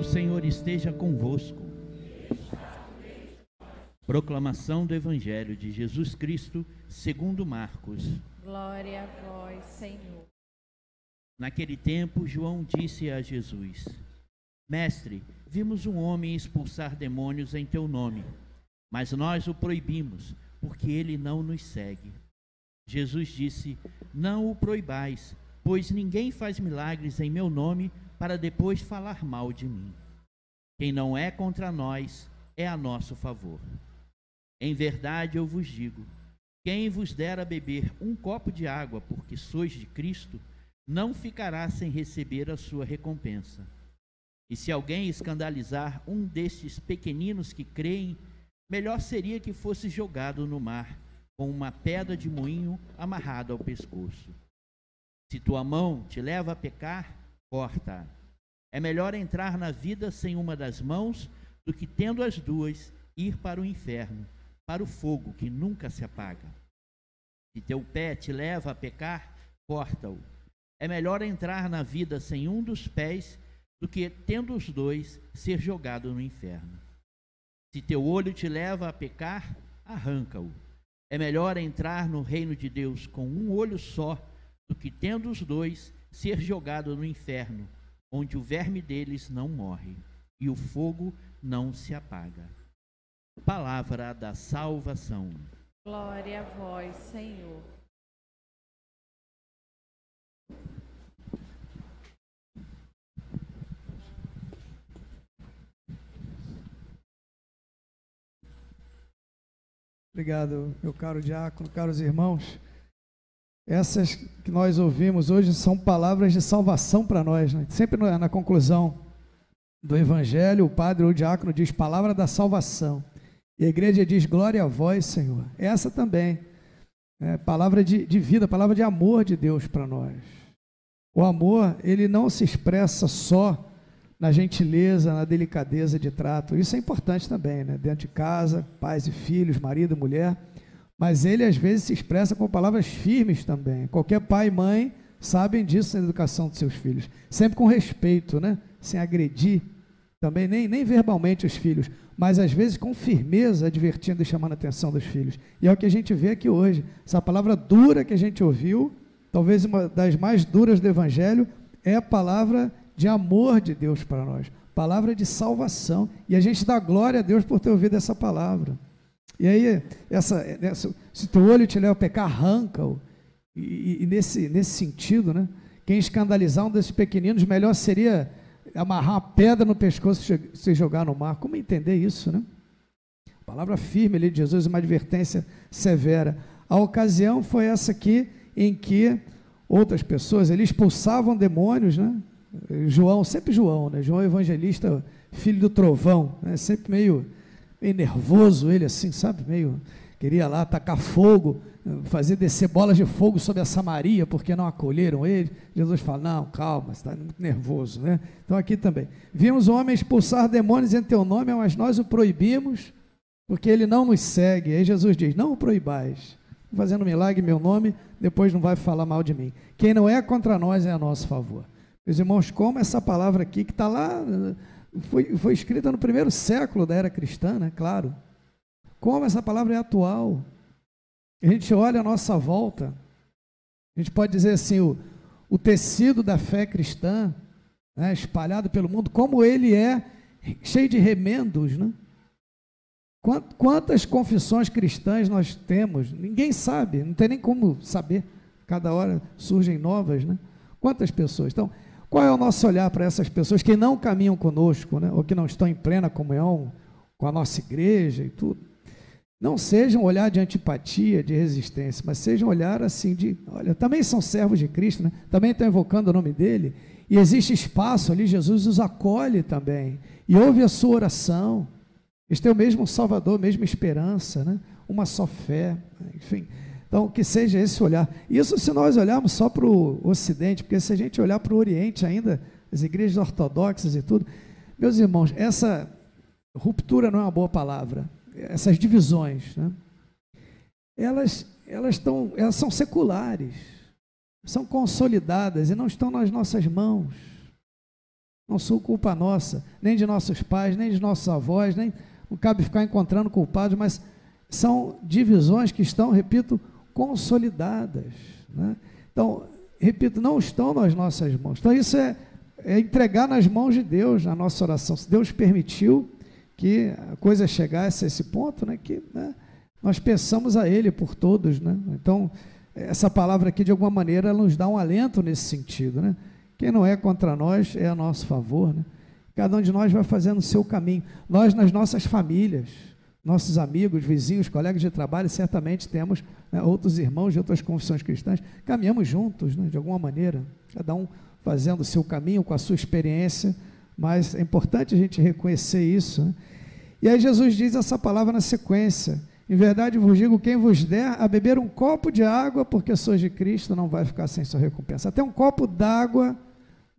Senhor esteja convosco. Proclamação do Evangelho de Jesus Cristo, segundo Marcos. Glória a vós, Senhor. Naquele tempo, João disse a Jesus: Mestre, vimos um homem expulsar demônios em teu nome, mas nós o proibimos, porque ele não nos segue. Jesus disse: Não o proibais, pois ninguém faz milagres em meu nome para depois falar mal de mim. Quem não é contra nós é a nosso favor. Em verdade eu vos digo, quem vos der a beber um copo de água porque sois de Cristo, não ficará sem receber a sua recompensa. E se alguém escandalizar um destes pequeninos que creem, melhor seria que fosse jogado no mar, com uma pedra de moinho amarrada ao pescoço. Se tua mão te leva a pecar, corta-a. É melhor entrar na vida sem uma das mãos do que, tendo as duas, ir para o inferno, para o fogo que nunca se apaga. Se teu pé te leva a pecar, corta-o. É melhor entrar na vida sem um dos pés do que, tendo os dois, ser jogado no inferno. Se teu olho te leva a pecar, arranca-o. É melhor entrar no reino de Deus com um olho só do que, tendo os dois, ser jogado no inferno, onde o verme deles não morre e o fogo não se apaga. Palavra da salvação. Glória a vós, Senhor. Obrigado, meu caro diácono, caros irmãos. Essas que nós ouvimos hoje são palavras de salvação para nós, né? Sempre na conclusão do Evangelho, o padre ou o diácono diz palavra da salvação. E a igreja diz glória a vós, Senhor. Essa também é palavra de vida, palavra de amor de Deus para nós. O amor, ele não se expressa só na gentileza, na delicadeza de trato. Isso é importante também, né? Dentro de casa, pais e filhos, marido e mulher. Mas ele às vezes se expressa com palavras firmes também. Qualquer pai e mãe sabem disso na educação dos seus filhos. Sempre com respeito, né? Sem agredir também, nem verbalmente os filhos, mas às vezes com firmeza, advertindo e chamando a atenção dos filhos. E é o que a gente vê aqui hoje. Essa palavra dura que a gente ouviu, talvez uma das mais duras do Evangelho, é a palavra de amor de Deus para nós, palavra de salvação. E a gente dá glória a Deus por ter ouvido essa palavra. E aí, se teu olho te leva a pecar, arranca-o. E nesse sentido, né, quem escandalizar um desses pequeninos, melhor seria amarrar uma pedra no pescoço e se jogar no mar. Como entender isso, né? Palavra firme ali de Jesus, uma advertência severa. A ocasião foi essa aqui, em que outras pessoas, eles expulsavam demônios, né? João, sempre João, né? João evangelista, filho do trovão, né? Sempre meio nervoso ele assim, sabe? Meio, queria lá atacar fogo, fazer descer bolas de fogo sobre a Samaria, porque não acolheram ele. Jesus fala, não, calma, você está muito nervoso, né? Então aqui também, vimos o homem expulsar demônios em teu nome, mas nós o proibimos, porque ele não nos segue. Aí Jesus diz, não o proibais, fazendo milagre em meu nome, depois não vai falar mal de mim. Quem não é contra nós é a nosso favor. Meus irmãos, como essa palavra aqui, que está lá, foi escrita no primeiro século da era cristã, né? Claro. Como essa palavra é atual. A gente olha a nossa volta, a gente pode dizer assim, o tecido da fé cristã, né, espalhado pelo mundo, como ele é cheio de remendos, né? Quantas confissões cristãs nós temos? Ninguém sabe, não tem nem como saber. Cada hora surgem novas, né? Quantas pessoas? Então, qual é o nosso olhar para essas pessoas que não caminham conosco, né? Ou que não estão em plena comunhão com a nossa igreja e tudo? Não seja um olhar de antipatia, de resistência, mas seja um olhar assim de, olha, também são servos de Cristo, né? Também estão invocando o nome dele, e existe espaço ali, Jesus os acolhe também, e ouve a sua oração. Este é o mesmo Salvador, a mesma esperança, né? Uma só fé, enfim. Então, que seja esse olhar. Isso se nós olharmos só para o Ocidente, porque se a gente olhar para o Oriente ainda, as igrejas ortodoxas e tudo, meus irmãos, essa ruptura não é uma boa palavra, essas divisões, né? Elas são seculares, são consolidadas e não estão nas nossas mãos. Não são culpa nossa, nem de nossos pais, nem de nossos avós, nem não cabe ficar encontrando culpados, mas são divisões que estão, repito, consolidadas, né? Então, repito, não estão nas nossas mãos. Então, isso é entregar nas mãos de Deus, na nossa oração. Se Deus permitiu que a coisa chegasse a esse ponto, né, que, né, nós peçamos a Ele por todos, né? Então, essa palavra aqui, de alguma maneira, ela nos dá um alento nesse sentido, né? Quem não é contra nós é a nosso favor, né? Cada um de nós vai fazendo o seu caminho. Nós, nas nossas famílias, nossos amigos, vizinhos, colegas de trabalho, certamente temos, né, outros irmãos de outras confissões cristãs, caminhamos juntos, né, de alguma maneira, cada um fazendo o seu caminho com a sua experiência, mas é importante a gente reconhecer isso, né? E aí Jesus diz essa palavra na sequência: em verdade vos digo, quem vos der a beber um copo de água, porque sois de Cristo, não vai ficar sem sua recompensa. Até um copo d'água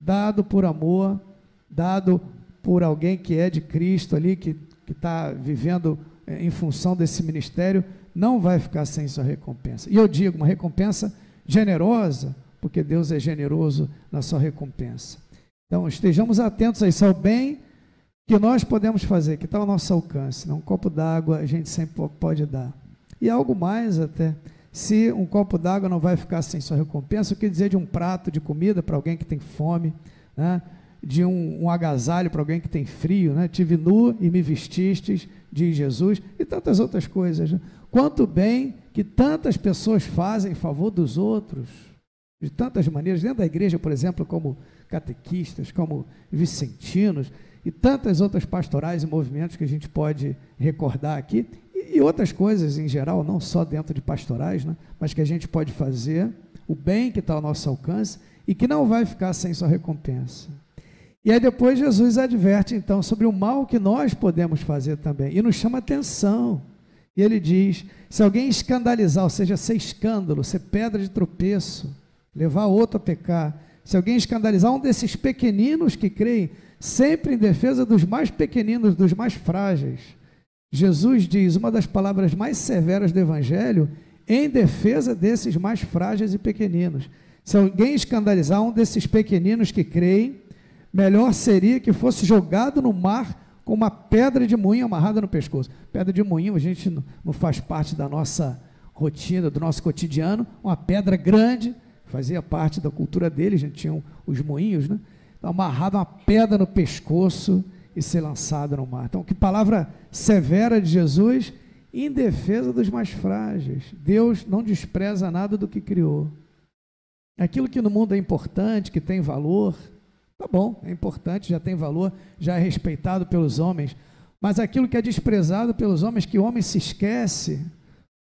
dado por amor, dado por alguém que é de Cristo ali, que está vivendo em função desse ministério, não vai ficar sem sua recompensa. E eu digo, uma recompensa generosa, porque Deus é generoso na sua recompensa. Então, estejamos atentos a isso, ao bem que nós podemos fazer, que está ao nosso alcance, né? Um copo d'água a gente sempre pode dar. E algo mais até, se um copo d'água não vai ficar sem sua recompensa, o que dizer de um prato de comida para alguém que tem fome, né? De um agasalho para alguém que tem frio, né? Tive nu e me vestistes, diz Jesus, e tantas outras coisas, né? Quanto bem que tantas pessoas fazem em favor dos outros, de tantas maneiras, dentro da igreja, por exemplo, como catequistas, como vicentinos, e tantas outras pastorais e movimentos que a gente pode recordar aqui, e outras coisas em geral, não só dentro de pastorais, né? Mas que a gente pode fazer, o bem que está ao nosso alcance, e que não vai ficar sem sua recompensa. E aí depois Jesus adverte então sobre o mal que nós podemos fazer também, e nos chama atenção, e ele diz, se alguém escandalizar, ou seja, ser escândalo, ser pedra de tropeço, levar outro a pecar, se alguém escandalizar um desses pequeninos que creem, sempre em defesa dos mais pequeninos, dos mais frágeis, Jesus diz, uma das palavras mais severas do Evangelho, em defesa desses mais frágeis e pequeninos, se alguém escandalizar um desses pequeninos que creem, melhor seria que fosse jogado no mar com uma pedra de moinho amarrada no pescoço. Pedra de moinho, a gente não faz parte da nossa rotina, do nosso cotidiano, uma pedra grande, fazia parte da cultura deles, a gente tinha os moinhos, né? Então, amarrada uma pedra no pescoço e ser lançada no mar. Então, que palavra severa de Jesus, em defesa dos mais frágeis. Deus não despreza nada do que criou. Aquilo que no mundo é importante, que tem valor, tá bom, é importante, já tem valor, já é respeitado pelos homens, mas aquilo que é desprezado pelos homens, que o homem se esquece,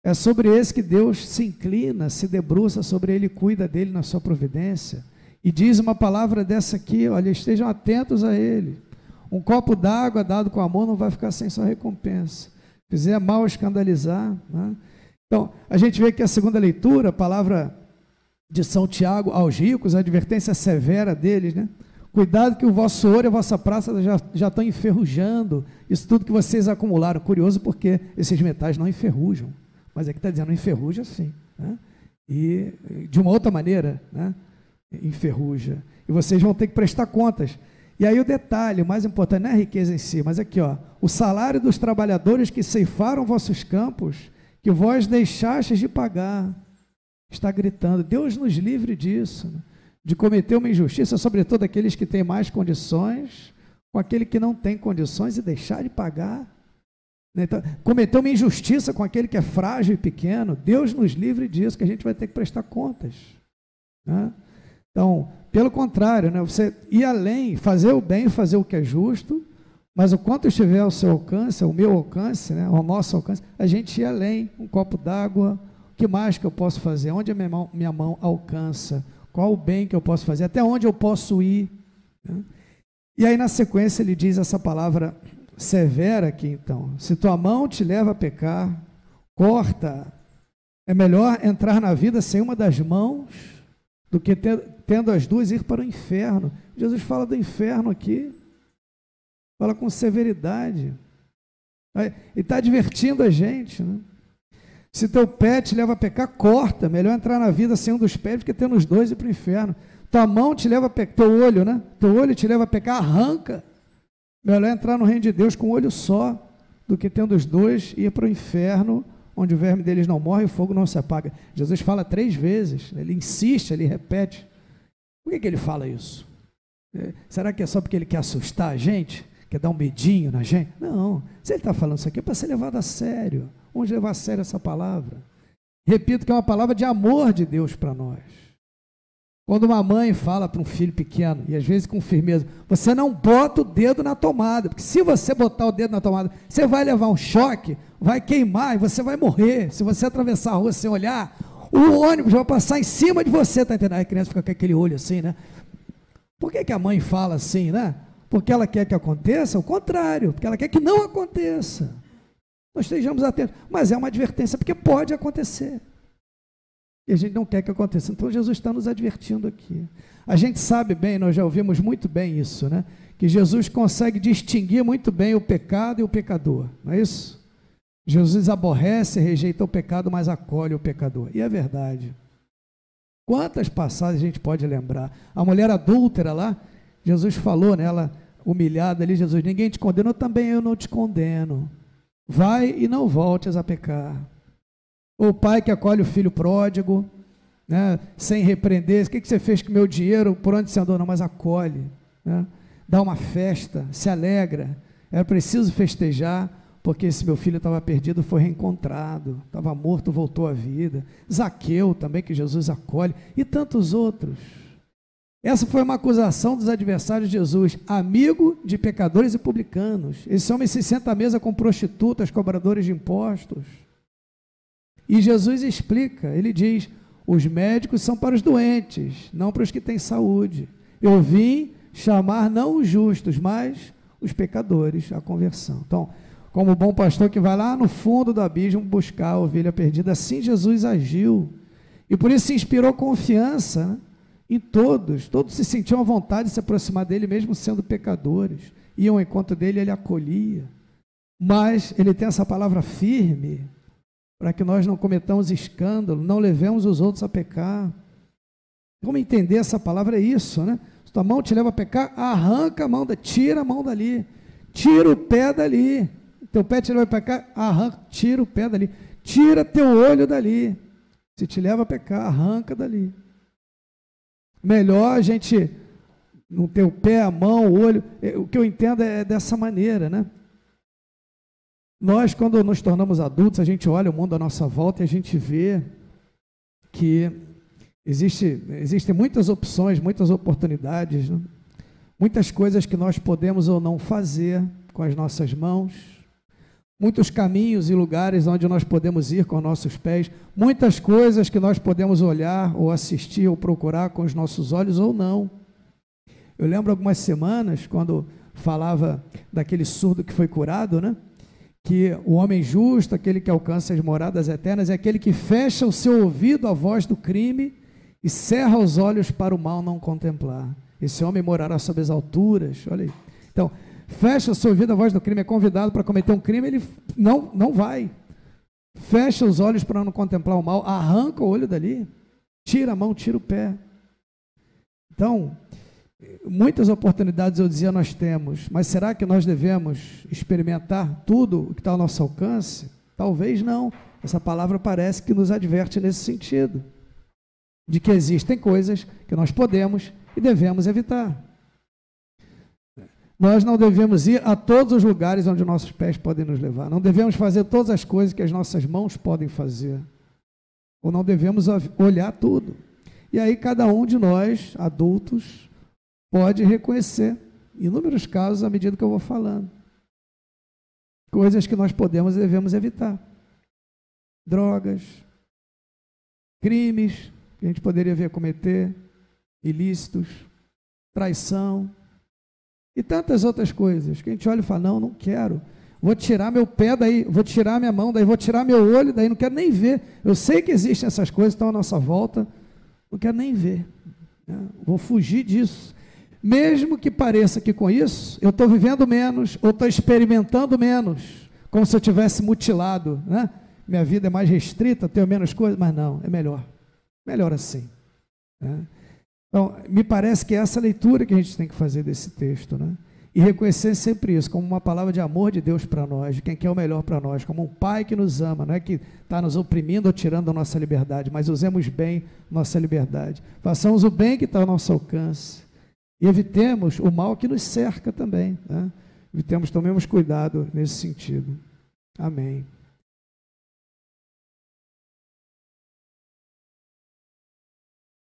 é sobre esse que Deus se inclina, se debruça sobre ele, cuida dele na sua providência, e diz uma palavra dessa aqui, olha, estejam atentos a ele, um copo d'água dado com amor não vai ficar sem sua recompensa, fizer mal escandalizar, né? Então, a gente vê que a segunda leitura, a palavra de São Tiago aos ricos, a advertência severa deles, né? Cuidado que o vosso ouro e a vossa prata já estão enferrujando, isso tudo que vocês acumularam. Curioso porque esses metais não enferrujam, mas aqui está dizendo, enferruja sim, né? E de uma outra maneira, né? Enferruja, e vocês vão ter que prestar contas. E aí o detalhe, o mais importante não é a riqueza em si, mas aqui, ó, o salário dos trabalhadores que ceifaram vossos campos, que vós deixastes de pagar, está gritando. Deus nos livre disso, né? De cometer uma injustiça, sobretudo aqueles que têm mais condições, com aquele que não tem condições e deixar de pagar, né? Então, cometer uma injustiça com aquele que é frágil e pequeno, Deus nos livre disso, que a gente vai ter que prestar contas, né? Então, pelo contrário, né? Você ir além, fazer o bem, fazer o que é justo, mas o quanto estiver ao seu alcance, ao meu alcance, né? Ao nosso alcance, a gente ir além, um copo d'água, o que mais que eu posso fazer? Onde a minha mão alcança? Qual o bem que eu posso fazer? Até onde eu posso ir? Né? E aí na sequência ele diz essa palavra severa aqui então, se tua mão te leva a pecar, corta, é melhor entrar na vida sem uma das mãos, do que tendo as duas ir para o inferno. Jesus fala do inferno aqui, fala com severidade, ele está advertindo a gente, né? Se teu pé te leva a pecar, corta, melhor entrar na vida sem um dos pés, do que tendo os dois e ir para o inferno. Tua mão te leva a pecar, teu olho, né? Teu olho te leva a pecar, arranca. Melhor entrar no reino de Deus com um olho só, do que tendo os dois ir para o inferno, onde o verme deles não morre e o fogo não se apaga. Jesus fala 3 vezes, ele insiste, ele repete. Por que ele fala isso? Será que é só porque ele quer assustar a gente? Quer dar um medinho na gente? Não, se ele está falando isso aqui é para ser levado a sério. Vamos levar a sério essa palavra. Repito que é uma palavra de amor de Deus para nós. Quando uma mãe fala para um filho pequeno, e às vezes com firmeza, você não bota o dedo na tomada, porque se você botar o dedo na tomada, você vai levar um choque, vai queimar e você vai morrer. Se você atravessar a rua sem olhar, o ônibus vai passar em cima de você, tá entendendo? Aí a criança fica com aquele olho assim, né? Por que a mãe fala assim, né? Porque ela quer que aconteça? O contrário, porque ela quer que não aconteça. Nós estejamos atentos, mas é uma advertência, porque pode acontecer. E a gente não quer que aconteça. Então Jesus está nos advertindo aqui. A gente sabe bem, nós já ouvimos muito bem isso, né? Que Jesus consegue distinguir muito bem o pecado e o pecador, não é isso? Jesus aborrece, rejeita o pecado, mas acolhe o pecador. E é verdade. Quantas passagens a gente pode lembrar? A mulher adúltera lá, Jesus falou nela, humilhada ali, Jesus, ninguém te condena, também eu não te condeno. Vai e não voltes a pecar. O pai que acolhe o filho pródigo, né, sem repreender, o que você fez com o meu dinheiro, por onde você andou? Não, mas acolhe, né, dá uma festa, se alegra, era preciso festejar, porque esse meu filho estava perdido, foi reencontrado, estava morto, voltou à vida. Zaqueu também, que Jesus acolhe, e tantos outros. Essa foi uma acusação dos adversários de Jesus, amigo de pecadores e publicanos. Esse homem se senta à mesa com prostitutas, cobradores de impostos. E Jesus explica, ele diz, os médicos são para os doentes, não para os que têm saúde. Eu vim chamar não os justos, mas os pecadores à conversão. Então, como bom pastor que vai lá no fundo do abismo buscar a ovelha perdida, assim Jesus agiu. E por isso se inspirou confiança, né, em todos. Todos se sentiam à vontade de se aproximar dele, mesmo sendo pecadores. Iam ao encontro dele, ele acolhia. Mas ele tem essa palavra firme, para que nós não cometamos escândalo, não levemos os outros a pecar. Vamos entender essa palavra, é isso, né? Se tua mão te leva a pecar, arranca a mão, tira a mão dali, tira o pé dali. Teu pé te leva a pecar, arranca, tira o pé dali, tira teu olho dali. Se te leva a pecar, arranca dali. Melhor a gente, no teu pé, a mão, o olho, o que eu entendo é dessa maneira, né? Nós, quando nos tornamos adultos, a gente olha o mundo à nossa volta e a gente vê que existem muitas opções, muitas oportunidades, né? Muitas coisas que nós podemos ou não fazer com as nossas mãos, muitos caminhos e lugares onde nós podemos ir com nossos pés, muitas coisas que nós podemos olhar ou assistir ou procurar com os nossos olhos ou não. Eu lembro algumas semanas, quando falava daquele surdo que foi curado, né? Que o homem justo, aquele que alcança as moradas eternas, é aquele que fecha o seu ouvido à voz do crime e cerra os olhos para o mal não contemplar. Esse homem morará sob as alturas. Olha aí. Então, fecha o seu ouvido à voz do crime, é convidado para cometer um crime, ele não vai. Fecha os olhos para não contemplar o mal, arranca o olho dali, tira a mão, tira o pé. Então, muitas oportunidades, eu dizia, nós temos, mas será que nós devemos experimentar tudo o que está ao nosso alcance? Talvez não. Essa palavra parece que nos adverte nesse sentido, de que existem coisas que nós podemos e devemos evitar. Nós não devemos ir a todos os lugares onde nossos pés podem nos levar, não devemos fazer todas as coisas que as nossas mãos podem fazer, ou não devemos olhar tudo. E aí cada um de nós, adultos, pode reconhecer, em inúmeros casos, à medida que eu vou falando, coisas que nós podemos e devemos evitar. Drogas, crimes que a gente poderia vir a cometer, ilícitos, traição, e tantas outras coisas, que a gente olha e fala, não quero, vou tirar meu pé daí, vou tirar minha mão daí, vou tirar meu olho daí, não quero nem ver. Eu sei que existem essas coisas que estão à nossa volta, não quero nem ver, né? Vou fugir disso. Mesmo que pareça que com isso eu estou vivendo menos, ou estou experimentando menos, como se eu tivesse mutilado, né? Minha vida é mais restrita, tenho menos coisas, mas não, é melhor assim, né? Então, me parece que é essa leitura que a gente tem que fazer desse texto, né? E reconhecer sempre isso como uma palavra de amor de Deus para nós, de quem quer o melhor para nós, como um pai que nos ama, não é que está nos oprimindo ou tirando a nossa liberdade, mas usemos bem nossa liberdade. Façamos o bem que está ao nosso alcance e evitemos o mal que nos cerca também, né? Evitemos, tomemos cuidado nesse sentido. Amém.